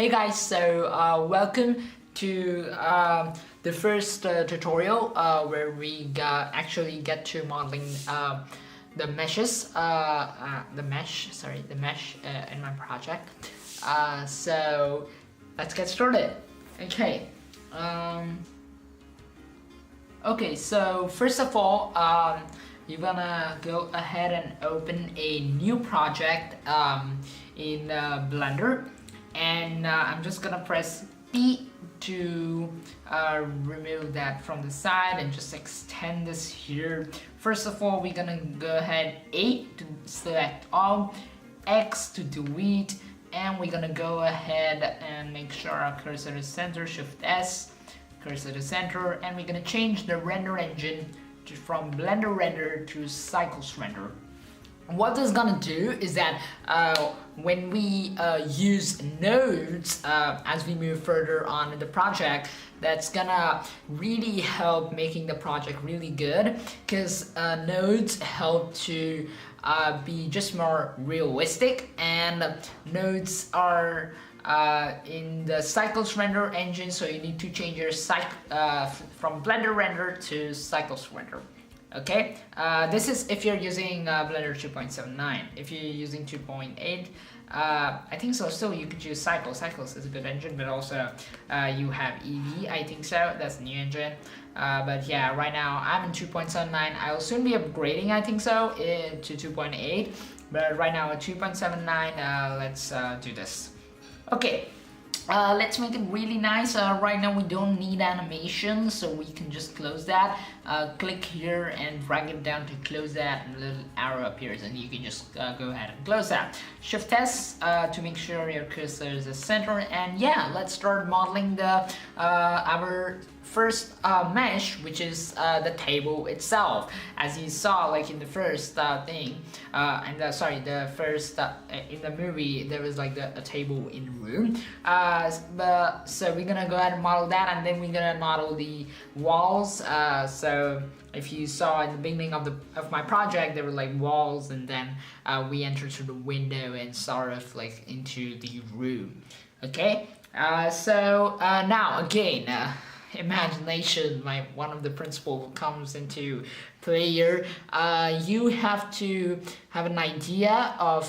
Hey guys, so welcome to the first tutorial where we actually get to modeling the meshes, the mesh in my project. So let's get started. Okay. Okay, so first of all, you're gonna go ahead and open a new project in Blender, and I'm just gonna press P to remove that from the side and just extend this here. First of all, we're gonna go ahead A to select all, X to delete, and we're gonna go ahead and make sure our cursor is center, Shift S, cursor to center, and we're gonna change the render engine from Blender Render to Cycles Render. What this is gonna do is that when we use nodes as we move further on in the project, that's gonna really help making the project really good, because nodes help to be just more realistic, and nodes are in the Cycles Render engine, so you need to change your from Blender Render to Cycles Render. Okay, this is if you're using Blender 2.79. If you're using 2.8, I think so. Still, you could use Cycles. Cycles is a good engine, but also you have Eevee. I think so. That's a new engine. But yeah, right now I'm in 2.79. I will soon be upgrading, I think so, to 2.8. But right now at 2.79, let's do this. Okay. Let's make it really nice. Right now we don't need animation, so we can just close that. Click here and drag it down to close that, and a little arrow appears and you can just go ahead and close that. Shift S to make sure your cursor is the center, and yeah, let's start modeling the our first mesh, which is the table itself. As you saw, like in the first thing, the first in the movie, there was like a table in the room. So we're gonna go ahead and model that, and then we're gonna model the walls. So if you saw in the beginning of my project, there were like walls, and then we entered through the window and sort of like into the room. Okay. So now again. Imagination, one of the principles comes into play here. You have to have an idea of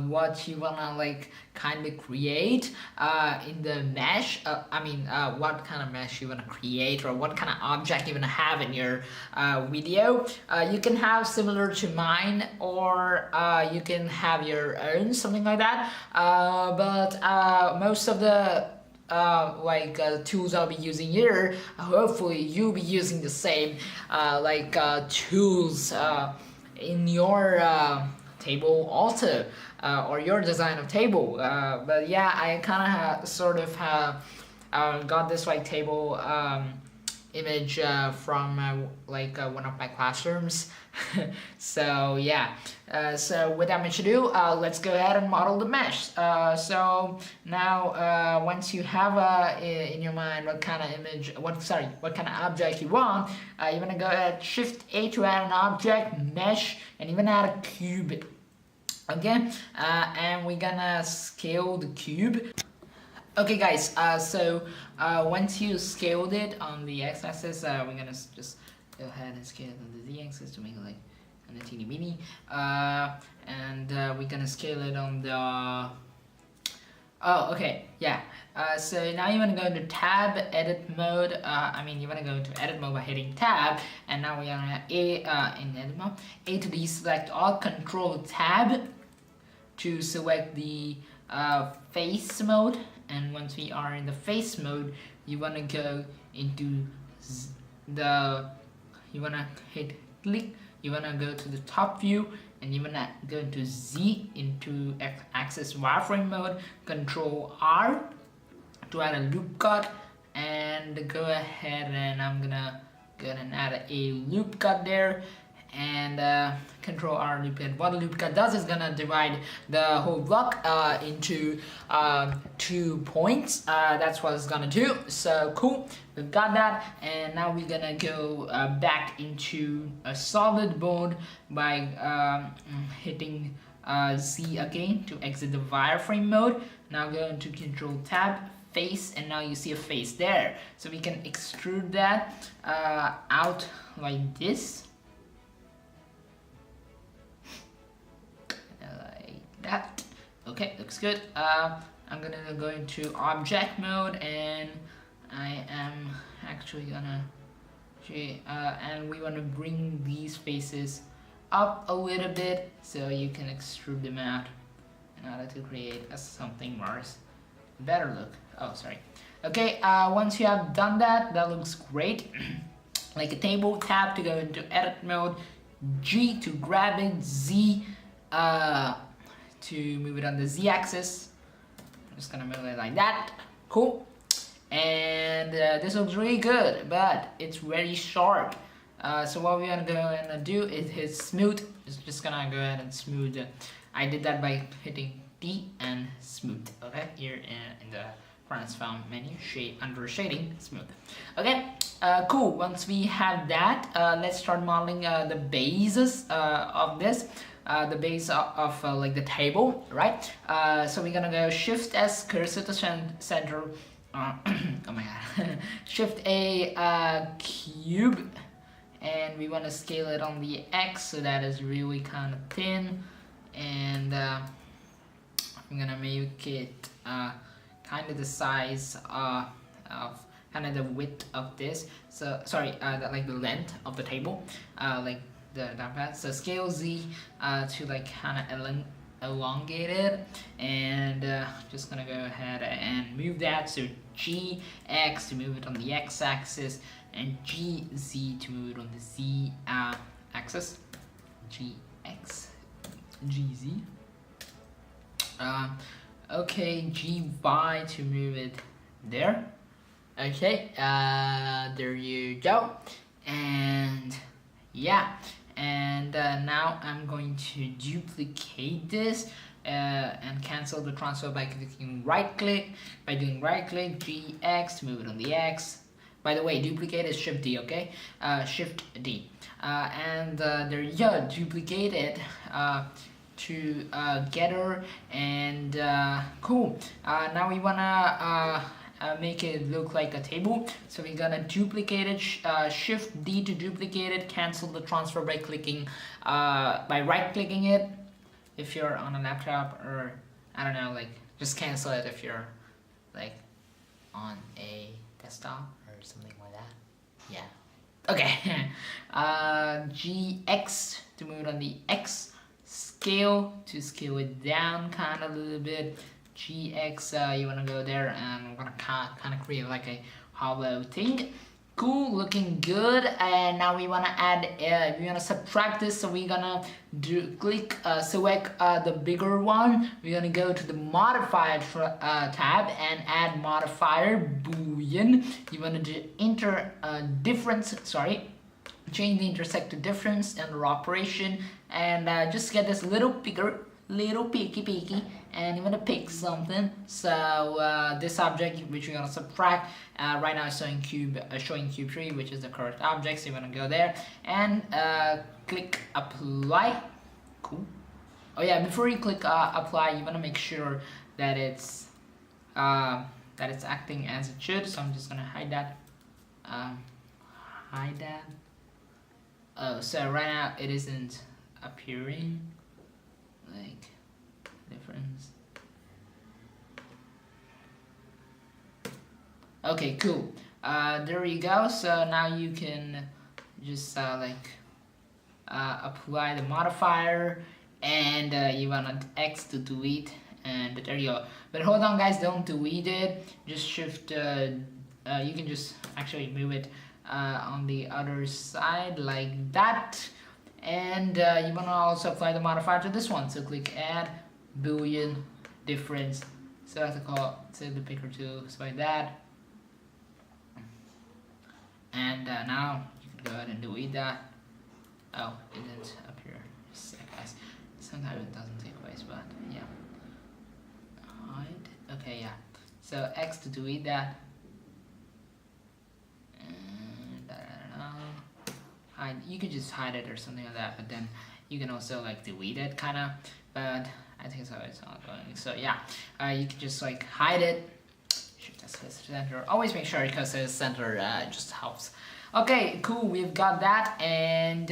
what you wanna like kind of create in the mesh. What kind of mesh you wanna create, or what kind of object you wanna have in your video. You can have similar to mine, or you can have your own, something like that. But most of the tools I'll be using here, hopefully you'll be using the same tools in your table also, or your design of table. But yeah, I kind of sort of got this table image from one of my classrooms. So yeah, so without much ado, let's go ahead and model the mesh. So now once you have in your mind what kind of image, what kind of object you want, you're gonna go ahead, Shift A to add an object, mesh, and even add a cube. Okay, and we're gonna scale the cube. Okay guys, so once you scaled it on the x-axis, we're gonna just go ahead and scale it on the z-axis to make it like a teeny weeny, and we're gonna scale it on the so now you want to go into tab edit mode. You want to go into edit mode by hitting tab, and now we're gonna in edit mode, A to deselect all, control tab to select the face mode. And once we are in the face mode, you want to go into you want to hit click, you want to go to the top view, and you want to go into Z, into axis wireframe mode, control R to add a loop cut, and go ahead and I'm gonna go ahead and add a loop cut there, and control R loop cut. What a loop cut does is gonna divide the whole block into 2 points. That's what it's gonna do. So cool, we've got that, and now we're gonna go back into a solid mode by hitting Z again to exit the wireframe mode. Now go into Control Tab, face, and now you see a face there. So we can extrude that out like this. Like that. Okay, looks good. I'm gonna go into object mode, and I am actually gonna and we want to bring these faces up a little bit so you can extrude them out in order to create something more better look. Oh, sorry. Okay, once you have done that, that looks great. Like a table, tab to go into edit mode, G to grab it, Z to move it on the Z axis. I'm just gonna move it like that. Cool. And this looks really good, but it's very sharp. So what we're gonna go and do is hit smooth. It's just gonna go ahead and smooth it. I did that by hitting D and smooth. Okay, here in the transform menu, under shading, smooth. Okay, cool. Once we have that, let's start modeling the bases of this. The base of like the table, right? So we're gonna go Shift S, cursor to center. Oh my god. Shift A, cube, and we want to scale it on the X so that is really kind of thin, and I'm gonna make it kind of the size of kind of the width of this. So sorry, like the length of the table, like the downpad. So scale Z to like kind of elongated, and just gonna go ahead and move that. So GX to move it on the X axis, and GZ to move it on the Z axis. GX, GZ. Okay, GY to move it there. Okay, there you go. And yeah, and now I'm going to duplicate this and cancel the transfer by clicking right click. By doing right click, GX to move it on the X. By the way, duplicate is Shift D, okay? Shift D. And there you go, duplicate it to getter, and cool. Now we wanna make it look like a table, so we're gonna duplicate it, Shift D to duplicate it, cancel the transfer by clicking by right clicking it if you're on a laptop, or I don't know, like just cancel it if you're like on a desktop or something like that. Yeah, okay. GX to move it on the X, scale to scale it down kind of a little bit. GX, you want to go there, and I'm gonna kind of create like a hollow thing. Cool, looking good. And now we want to add, we want to subtract this, so we're gonna select the bigger one. We're gonna go to the modifier tab and add modifier boolean. You want to do difference, sorry, change the intersect to difference under operation, and just get this little bigger, little peaky, and you want to pick something. So this object which you're gonna subtract right now is showing cube 3, which is the correct object. So you want to go there and click apply. Cool. Oh yeah, before you click apply, you want to make sure that it's acting as it should. So I'm just gonna hide that. Hide that. Oh, so right now it isn't appearing. Like difference. Okay, cool. There you go. So now you can just apply the modifier, and you want X to delete, and there you go. But hold on, guys, don't delete it. Just shift. You can just actually move it on the other side like that. And you want to also apply the modifier to this one. So click add boolean difference. So I have to set the picker to like that. And now you can go ahead and delete that. Oh, it didn't appear. Just a sec, guys. Sometimes it doesn't take place, but yeah. Hide. Okay, yeah. So X to delete that. And You could just hide it or something like that, but then you can also like delete it kind of, but I think so it's not going. So yeah, you can just like hide it. Should just hit center. Always make sure because the center just helps. Okay, cool, we've got that, and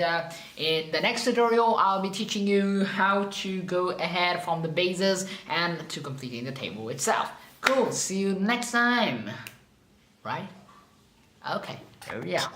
in the next tutorial I'll be teaching you how to go ahead from the bases and to completing the table itself. Cool, see you next time. Right? Okay, here we are.